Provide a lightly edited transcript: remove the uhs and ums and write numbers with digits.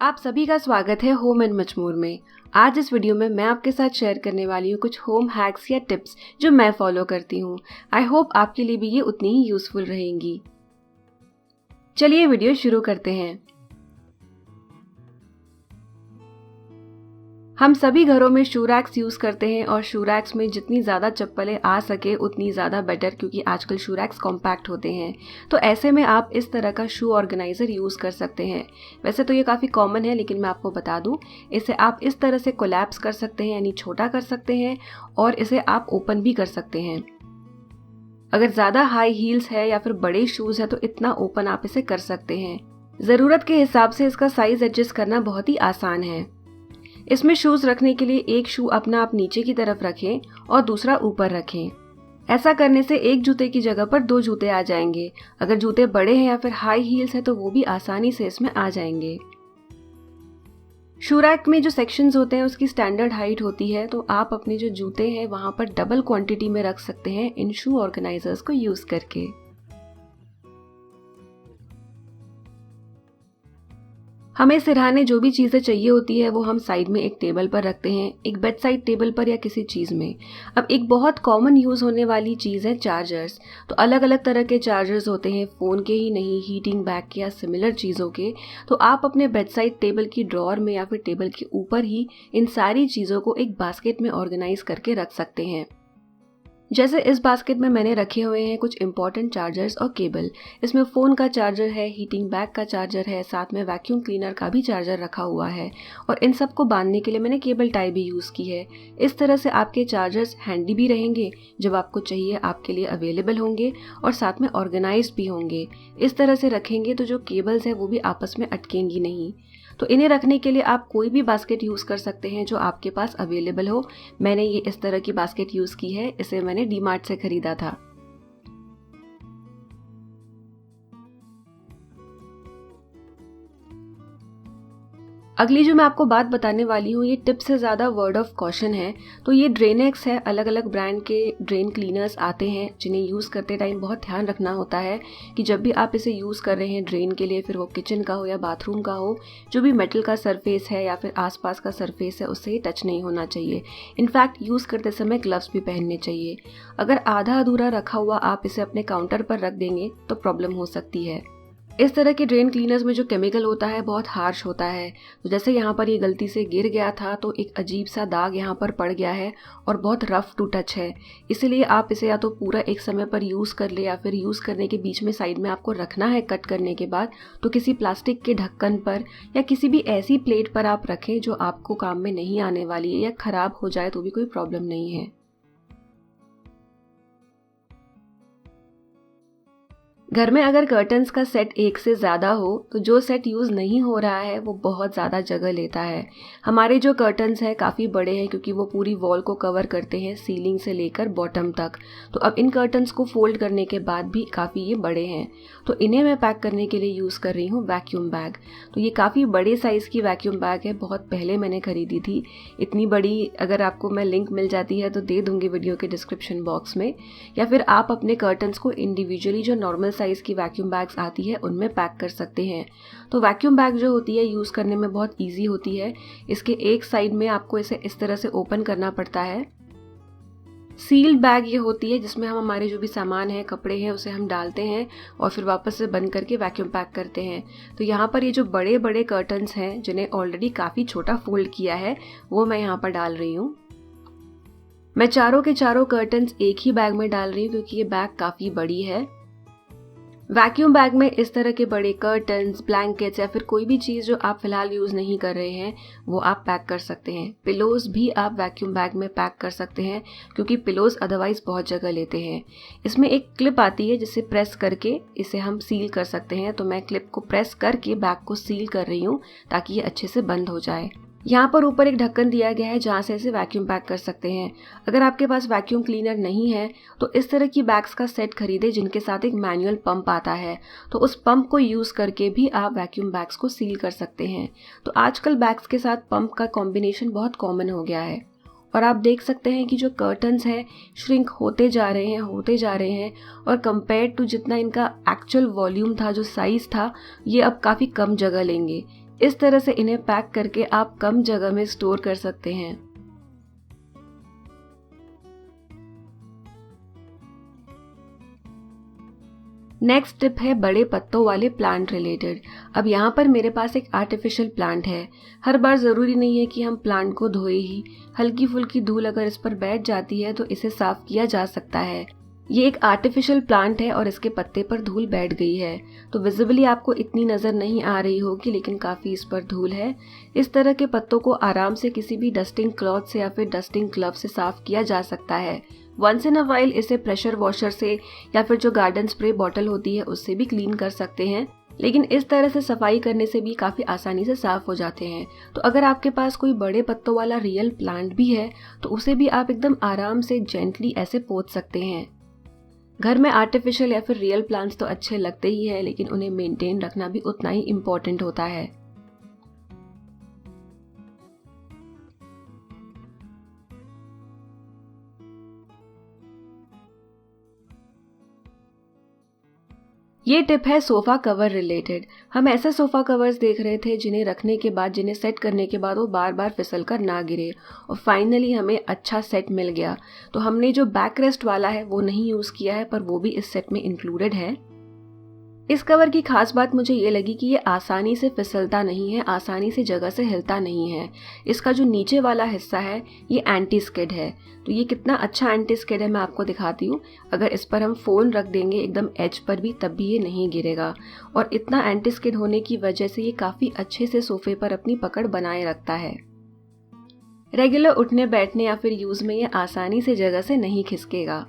आप सभी का स्वागत है होम एंड मच मोर में। आज इस वीडियो में मैं आपके साथ शेयर करने वाली हूँ कुछ होम हैक्स या टिप्स जो मैं फॉलो करती हूँ। आई होप आपके लिए भी ये उतनी ही यूजफुल रहेंगी। चलिए वीडियो शुरू करते हैं। हम सभी घरों में शू रैक्स यूज़ करते हैं और शू रैक्स में जितनी ज़्यादा चप्पलें आ सके उतनी ज़्यादा बेटर, क्योंकि आजकल शू रैक्स कॉम्पैक्ट होते हैं। तो ऐसे में आप इस तरह का शू ऑर्गेनाइज़र यूज़ कर सकते हैं। वैसे तो ये काफ़ी कॉमन है, लेकिन मैं आपको बता दूं, इसे आप इस तरह से कोलैप्स कर सकते हैं, यानी छोटा कर सकते हैं, और इसे आप ओपन भी कर सकते हैं। अगर ज़्यादा हाई हील्स है या फिर बड़े शूज़ है तो इतना ओपन आप इसे कर सकते हैं। ज़रूरत के हिसाब से इसका साइज़ एडजस्ट करना बहुत ही आसान है। इसमें शूज रखने के लिए एक शू अपना आप नीचे की तरफ रखें और दूसरा ऊपर रखें। ऐसा करने से एक जूते की जगह पर दो जूते आ जाएंगे। अगर जूते बड़े हैं या फिर हाई हील्स है तो वो भी आसानी से इसमें आ जाएंगे। शू रैक में जो सेक्शंस होते हैं उसकी स्टैंडर्ड हाइट होती है, तो आप अपने जो जूते हैं वहां पर डबल क्वांटिटी में रख सकते हैं इन शू ऑर्गेनाइजर्स को यूज करके। हमें सिरहाने जो भी चीज़ें चाहिए होती है वो हम साइड में एक टेबल पर रखते हैं, एक बेड साइड टेबल पर या किसी चीज़ में। अब एक बहुत कॉमन यूज़ होने वाली चीज़ है चार्जर्स। तो अलग अलग तरह के चार्जर्स होते हैं, फ़ोन के ही नहीं, हीटिंग बैग के या सिमिलर चीज़ों के। तो आप अपने बेड साइड टेबल की ड्रॉअर में या फिर टेबल के ऊपर ही इन सारी चीज़ों को एक बास्केट में ऑर्गेनाइज करके रख सकते हैं। जैसे इस बास्केट में मैंने रखे हुए हैं कुछ इंपॉर्टेंट चार्जर्स और केबल। इसमें फ़ोन का चार्जर है, हीटिंग बैग का चार्जर है, साथ में वैक्यूम क्लीनर का भी चार्जर रखा हुआ है, और इन सब को बांधने के लिए मैंने केबल टाई भी यूज़ की है। इस तरह से आपके चार्जर्स हैंडी भी रहेंगे, जब आपको चाहिए आपके लिए अवेलेबल होंगे, और साथ में ऑर्गेनाइज्ड भी होंगे। इस तरह से रखेंगे तो जो केबल्स हैं वो भी आपस में अटकेंगी नहीं। तो इन्हें रखने के लिए आप कोई भी बास्केट यूज़ कर सकते हैं जो आपके पास अवेलेबल हो। मैंने ये इस तरह की बास्केट यूज़ की है, इसे मैंने डीमार्ट से खरीदा था। अगली जो मैं आपको बात बताने वाली हूँ ये टिप से ज़्यादा वर्ड ऑफ कॉशन है। तो ये ड्रेनेक्स है। अलग अलग ब्रांड के ड्रेन क्लीनर्स आते हैं जिन्हें यूज़ करते टाइम बहुत ध्यान रखना होता है कि जब भी आप इसे यूज़ कर रहे हैं ड्रेन के लिए, फिर वो किचन का हो या बाथरूम का हो, जो भी मेटल का सरफेस है या फिर आसपास का सरफेस है उससे ये टच नहीं होना चाहिए। इनफैक्ट यूज़ करते समय ग्लव्स भी पहनने चाहिए। अगर आधा अधूरा रखा हुआ आप इसे अपने काउंटर पर रख देंगे तो प्रॉब्लम हो सकती है। इस तरह के ड्रेन क्लीनर्स में जो केमिकल होता है बहुत हार्श होता है। तो जैसे यहाँ पर ये गलती से गिर गया था तो एक अजीब सा दाग यहाँ पर पड़ गया है और बहुत रफ टू टच है। इसीलिए आप इसे या तो पूरा एक समय पर यूज़ कर ले या फिर यूज़ करने के बीच में साइड में आपको रखना है कट करने के बाद, तो किसी प्लास्टिक के ढक्कन पर या किसी भी ऐसी प्लेट पर आप रखें जो आपको काम में नहीं आने वाली है, या ख़राब हो जाए तो भी कोई प्रॉब्लम नहीं है। घर में अगर कर्टन्स का सेट एक से ज़्यादा हो तो जो सेट यूज़ नहीं हो रहा है वो बहुत ज़्यादा जगह लेता है। हमारे जो कर्टन्स हैं काफ़ी बड़े हैं क्योंकि वो पूरी वॉल को कवर करते हैं, सीलिंग से लेकर बॉटम तक। तो अब इन कर्टन्स को फोल्ड करने के बाद भी काफ़ी ये बड़े हैं। तो इन्हें मैं पैक करने के लिए यूज़ कर रही हूँ वैक्यूम बैग। तो ये काफ़ी बड़े साइज़ की वैक्यूम बैग है, बहुत पहले मैंने खरीदी थी। इतनी बड़ी अगर आपको मैं लिंक मिल जाती है तो दे दूँगी वीडियो के डिस्क्रिप्शन बॉक्स में, या फिर आप अपने कर्टन्स को इंडिविजुअली जो नॉर्मल साइज़ की वैक्यूम बैग्स आती है उनमें पैक कर सकते हैं। तो वैक्यूम बैग जो होती है यूज़ करने में बहुत ईजी होती है। इसके एक साइड में आपको इसे इस तरह से ओपन करना पड़ता है। सील्ड बैग ये होती है जिसमें हम हमारे जो भी सामान है, कपड़े हैं, उसे हम डालते हैं और फिर वापस से बंद करके वैक्यूम पैक करते हैं। तो यहाँ पर ये जो बड़े बड़े कर्टन्स हैं जिन्हें ऑलरेडी काफ़ी छोटा फोल्ड किया है वो मैं यहाँ पर डाल रही हूँ। मैं चारों के चारों कर्टन्स एक ही बैग में डाल रही हूँ क्योंकि ये बैग काफ़ी बड़ी है। वैक्यूम बैग में इस तरह के बड़े कर्टन्स, ब्लैंकेट्स या फिर कोई भी चीज़ जो आप फिलहाल यूज़ नहीं कर रहे हैं वो आप पैक कर सकते हैं। पिलोज़ भी आप वैक्यूम बैग में पैक कर सकते हैं क्योंकि पिलोज़ अदरवाइज़ बहुत जगह लेते हैं। इसमें एक क्लिप आती है जिसे प्रेस करके इसे हम सील कर सकते हैं। तो मैं क्लिप को प्रेस करके बैग को सील कर रही हूँ ताकि ये अच्छे से बंद हो जाए। यहाँ पर ऊपर एक ढक्कन दिया गया है जहाँ से इसे वैक्यूम पैक कर सकते हैं। अगर आपके पास वैक्यूम क्लीनर नहीं है तो इस तरह की बैग्स का सेट खरीदे जिनके साथ एक मैनुअल पंप आता है। तो उस पंप को यूज़ करके भी आप वैक्यूम बैग्स को सील कर सकते हैं। तो आजकल बैग्स के साथ पंप का कॉम्बिनेशन बहुत कॉमन हो गया है। और आप देख सकते हैं कि जो कर्टन्स हैं श्रिंक होते जा रहे हैं और कंपेयर टू जितना इनका एक्चुअल वॉल्यूम था, जो साइज़ था, ये अब काफ़ी कम जगह लेंगे। इस तरह से इन्हें पैक करके आप कम जगह में स्टोर कर सकते हैं। नेक्स्ट टिप है बड़े पत्तों वाले प्लांट रिलेटेड। अब यहाँ पर मेरे पास एक आर्टिफिशियल प्लांट है। हर बार ज़रूरी नहीं है कि हम प्लांट को धोए ही, हल्की फुल्की धूल अगर इस पर बैठ जाती है तो इसे साफ किया जा सकता है। ये एक आर्टिफिशियल प्लांट है और इसके पत्ते पर धूल बैठ गई है, तो विजिबली आपको इतनी नज़र नहीं आ रही होगी, लेकिन काफ़ी इस पर धूल है। इस तरह के पत्तों को आराम से किसी भी डस्टिंग क्लॉथ से या फिर डस्टिंग ग्लव से साफ किया जा सकता है। वंस इन अ वाइल इसे प्रेशर वॉशर से या फिर जो गार्डन स्प्रे बॉटल होती है उससे भी क्लीन कर सकते हैं, लेकिन इस तरह से सफाई करने से भी काफ़ी आसानी से साफ हो जाते हैं। तो अगर आपके पास कोई बड़े पत्तों वाला रियल प्लांट भी है तो उसे भी आप एकदम आराम से जेंटली ऐसे पोंछ सकते हैं। घर में आर्टिफिशियल या फिर रियल प्लांट्स तो अच्छे लगते ही है, लेकिन उन्हें मेंटेन रखना भी उतना ही इम्पोर्टेंट होता है। ये टिप है सोफा कवर रिलेटेड। हम ऐसे सोफा कवर्स देख रहे थे जिन्हें रखने के बाद, जिन्हें सेट करने के बाद वो बार बार फिसल कर ना गिरे, और फाइनली हमें अच्छा सेट मिल गया। तो हमने जो बैक रेस्ट वाला है वो नहीं यूज़ किया है, पर वो भी इस सेट में इंक्लूडेड है। इस कवर की खास बात मुझे ये लगी कि ये आसानी से फिसलता नहीं है, आसानी से जगह से हिलता नहीं है। इसका जो नीचे वाला हिस्सा है ये एंटी स्किड है। तो ये कितना अच्छा एंटी स्किड है मैं आपको दिखाती हूँ। अगर इस पर हम फ़ोन रख देंगे एकदम एज पर भी, तब भी ये नहीं गिरेगा, और इतना एंटी स्किड होने की वजह से ये काफ़ी अच्छे से सोफे पर अपनी पकड़ बनाए रखता है। रेगुलर उठने बैठने या फिर यूज़ में ये आसानी से जगह से नहीं खिसकेगा।